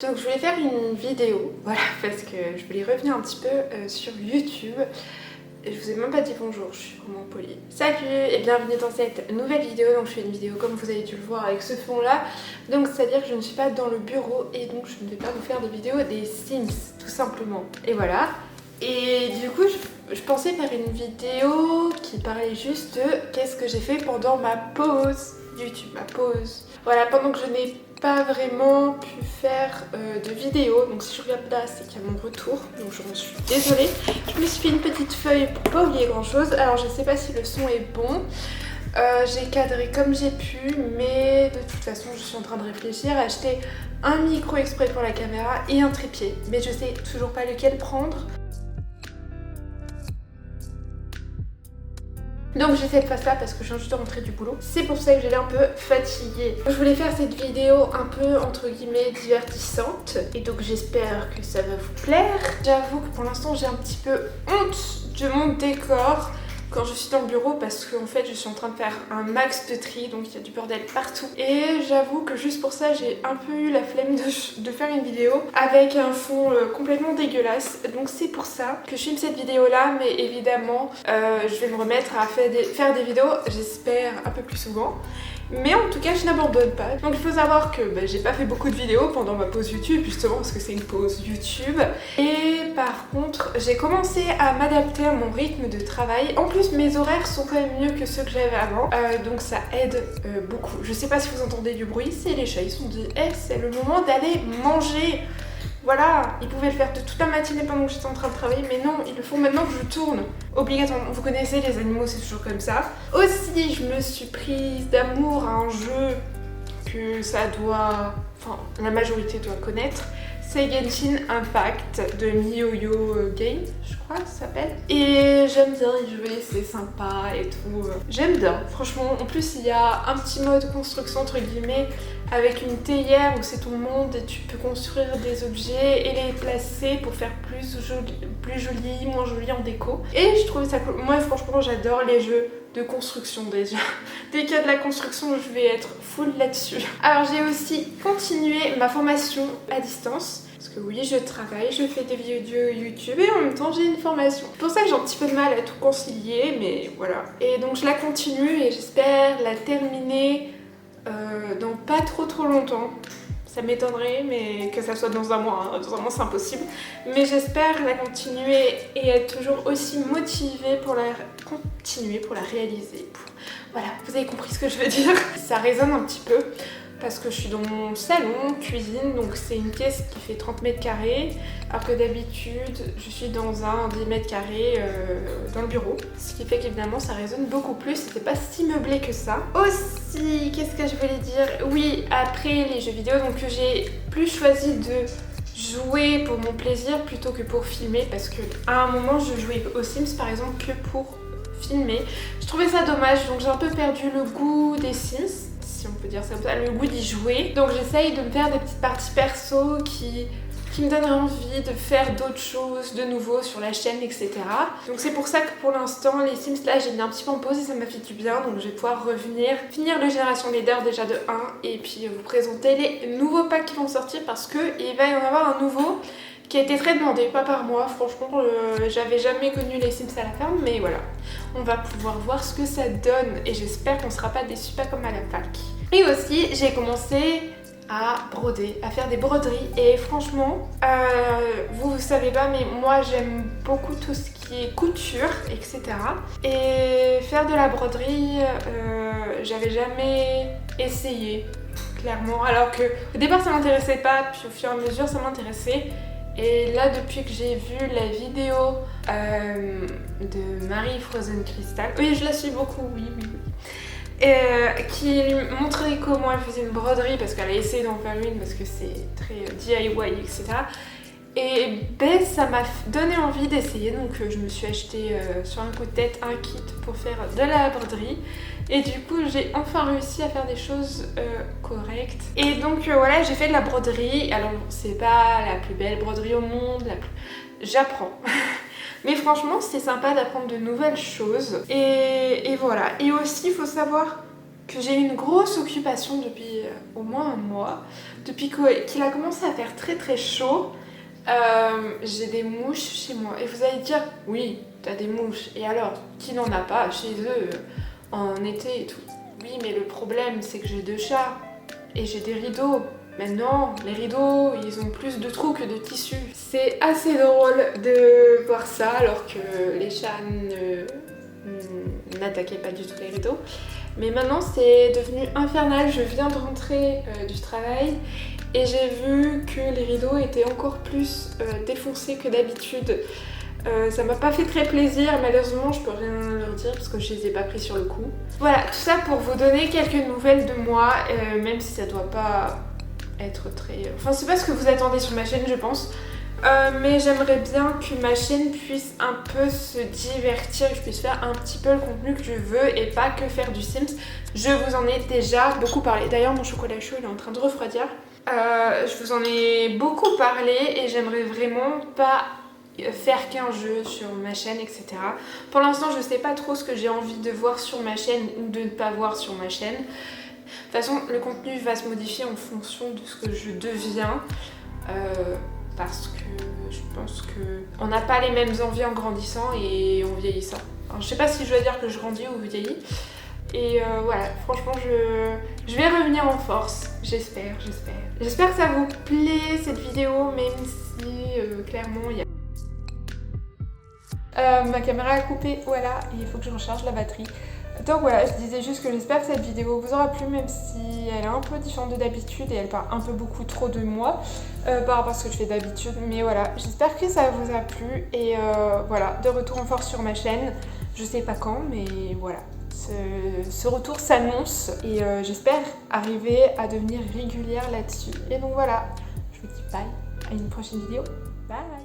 Donc je voulais faire une vidéo, voilà, parce que je voulais revenir un petit peu sur YouTube. Je vous ai même pas dit bonjour, je suis vraiment polie. Salut et bienvenue dans cette nouvelle vidéo. Donc je fais une vidéo comme vous avez dû le voir avec ce fond là. Donc c'est à dire que je ne suis pas dans le bureau et donc je ne vais pas vous faire des vidéos des Sims tout simplement. Et voilà. Et du coup je pensais faire une vidéo qui parlait juste de qu'est-ce que j'ai fait pendant ma pause YouTube, ma pause. Voilà, pendant que je n'ai pas vraiment pu faire de vidéo, donc si je regarde là c'est qu'il y a mon retour, donc je m'en suis désolée. Je me suis fait une petite feuille pour pas oublier grand chose. Alors je sais pas si le son est bon, j'ai cadré comme j'ai pu, mais de toute façon je suis en train de réfléchir à acheter un micro exprès pour la caméra et un trépied, mais je sais toujours pas lequel prendre. Donc j'essaie de faire ça parce que je viens juste de rentrer du boulot. C'est pour ça que j'ai l'air un peu fatiguée. Je voulais faire cette vidéo un peu entre guillemets divertissante. Et donc j'espère que ça va vous plaire. J'avoue que pour l'instant j'ai un petit peu honte de mon décor quand je suis dans le bureau parce qu'en fait je suis en train de faire un max de tri, donc il y a du bordel partout. Et j'avoue que juste pour ça j'ai un peu eu la flemme de faire une vidéo avec un fond complètement dégueulasse. Donc c'est pour ça que je filme cette vidéo là, mais évidemment je vais me remettre à faire des vidéos, j'espère un peu plus souvent. Mais en tout cas je n'abandonne pas. Donc il faut savoir que j'ai pas fait beaucoup de vidéos pendant ma pause YouTube, justement parce que c'est une pause YouTube. Et par contre j'ai commencé à m'adapter à mon rythme de travail. En plus mes horaires sont quand même mieux que ceux que j'avais avant, donc ça aide beaucoup. Je sais pas si vous entendez du bruit, c'est les chats, ils se sont dit c'est le moment d'aller manger. Voilà, ils pouvaient le faire de toute la matinée pendant que j'étais en train de travailler, mais non, ils le font maintenant que je tourne. Obligatoirement, vous connaissez, les animaux, c'est toujours comme ça. Aussi, je me suis prise d'amour à un jeu que ça doit... Enfin, la majorité doit connaître. C'est Genshin Impact de MiYoYo Game, je crois que ça s'appelle. Et j'aime bien y jouer, c'est sympa et tout. J'aime bien, franchement. En plus, il y a un petit mode construction entre guillemets avec une théière où c'est ton monde et tu peux construire des objets et les placer pour faire plus joli, moins joli en déco. Et je trouve ça cool. Moi, franchement, j'adore les jeux de construction déjà. Dès qu'il y a de la construction, je vais être full là-dessus. Alors j'ai aussi continué ma formation à distance. Parce que oui, je travaille, je fais des vidéos YouTube et en même temps j'ai une formation. C'est pour ça que j'ai un petit peu de mal à tout concilier, mais voilà. Et donc je la continue et j'espère la terminer dans pas trop longtemps. Ça m'étonnerait, mais que ça soit dans un mois. Dans un mois c'est impossible. Mais j'espère la continuer et être toujours aussi motivée pour la continuer, pour la réaliser. Voilà, vous avez compris ce que je veux dire. Ça résonne un petit peu parce que je suis dans mon salon, cuisine, donc c'est une pièce qui fait 30 mètres carrés, alors que d'habitude je suis dans un 10 mètres carrés dans le bureau. Ce qui fait qu'évidemment ça résonne beaucoup plus, c'était pas si meublé que ça. Aussi, qu'est-ce que je voulais dire? Oui, après les jeux vidéo, donc j'ai plus choisi de jouer pour mon plaisir plutôt que pour filmer, parce que à un moment je jouais aux Sims par exemple que pour filmer. Je trouvais ça dommage, donc j'ai un peu perdu le goût des Sims, si on peut dire ça comme ça, le goût d'y jouer. Donc j'essaye de me faire des petites parties perso qui me donneraient envie de faire d'autres choses de nouveau sur la chaîne, etc. Donc c'est pour ça que pour l'instant les Sims là j'ai mis un petit peu en pause et ça m'a fait du bien, donc je vais pouvoir revenir, finir le Génération Leader déjà de 1 et puis vous présenter les nouveaux packs qui vont sortir parce que il va y en avoir un nouveau qui a été très demandé, pas par moi, franchement j'avais jamais connu les Sims à la ferme, mais voilà, on va pouvoir voir ce que ça donne et j'espère qu'on sera pas déçus, pas comme à la fac. Et aussi j'ai commencé à broder, à faire des broderies et franchement, vous savez pas mais moi j'aime beaucoup tout ce qui est couture, etc. Et faire de la broderie, j'avais jamais essayé, clairement, alors que au départ ça m'intéressait pas, puis au fur et à mesure ça m'intéressait. Et là, depuis que j'ai vu la vidéo de Marie Frozen Crystal, oui, je la suis beaucoup, oui. Qui montrait comment elle faisait une broderie, parce qu'elle a essayé d'en faire une, parce que c'est très DIY, etc. Et ça m'a donné envie d'essayer, donc je me suis acheté sur un coup de tête un kit pour faire de la broderie. Et du coup j'ai enfin réussi à faire des choses correctes. Et donc voilà, j'ai fait de la broderie. Alors c'est pas la plus belle broderie au monde, j'apprends. Mais franchement c'est sympa d'apprendre de nouvelles choses. Et voilà. Et aussi il faut savoir que j'ai eu une grosse occupation depuis au moins un mois. Depuis qu'il a commencé à faire très très chaud, j'ai des mouches chez moi. Et vous allez dire, oui, t'as des mouches. Et alors, qui n'en a pas chez eux en été et tout? Oui, mais le problème, c'est que j'ai 2 chats et j'ai des rideaux. Maintenant, les rideaux, ils ont plus de trous que de tissu. C'est assez drôle de voir ça alors que les chats n'attaquaient pas du tout les rideaux. Mais maintenant, c'est devenu infernal. Je viens de rentrer du travail et j'ai vu que les rideaux étaient encore plus défoncés que d'habitude. Ça m'a pas fait très plaisir, malheureusement je peux rien leur dire parce que je les ai pas pris sur le coup. Voilà, tout ça pour vous donner quelques nouvelles de moi, même si ça doit pas être très... Enfin c'est pas ce que vous attendez sur ma chaîne je pense, mais j'aimerais bien que ma chaîne puisse un peu se divertir, que je puisse faire un petit peu le contenu que je veux et pas que faire du Sims. Je vous en ai déjà beaucoup parlé, d'ailleurs mon chocolat chaud il est en train de refroidir. Je vous en ai beaucoup parlé et j'aimerais vraiment pas faire qu'un jeu sur ma chaîne, etc. Pour l'instant, je sais pas trop ce que j'ai envie de voir sur ma chaîne ou de ne pas voir sur ma chaîne. De toute façon, le contenu va se modifier en fonction de ce que je deviens. Parce que je pense que on n'a pas les mêmes envies en grandissant et en vieillissant. Alors, je sais pas si je dois dire que je grandis ou vieillis. Et voilà, franchement, je vais revenir en force. J'espère. J'espère que ça vous plaît cette vidéo, même si clairement il y a... ma caméra a coupé, voilà, et il faut que je recharge la batterie. Donc voilà, je disais juste que j'espère que cette vidéo vous aura plu, même si elle est un peu différente de d'habitude et elle parle un peu beaucoup trop de moi par rapport à ce que je fais d'habitude. Mais voilà, j'espère que ça vous a plu et voilà, de retour en force sur ma chaîne. Je sais pas quand, mais voilà, ce retour s'annonce et j'espère arriver à devenir régulière là-dessus. Et donc voilà, je vous dis bye, à une prochaine vidéo. Bye!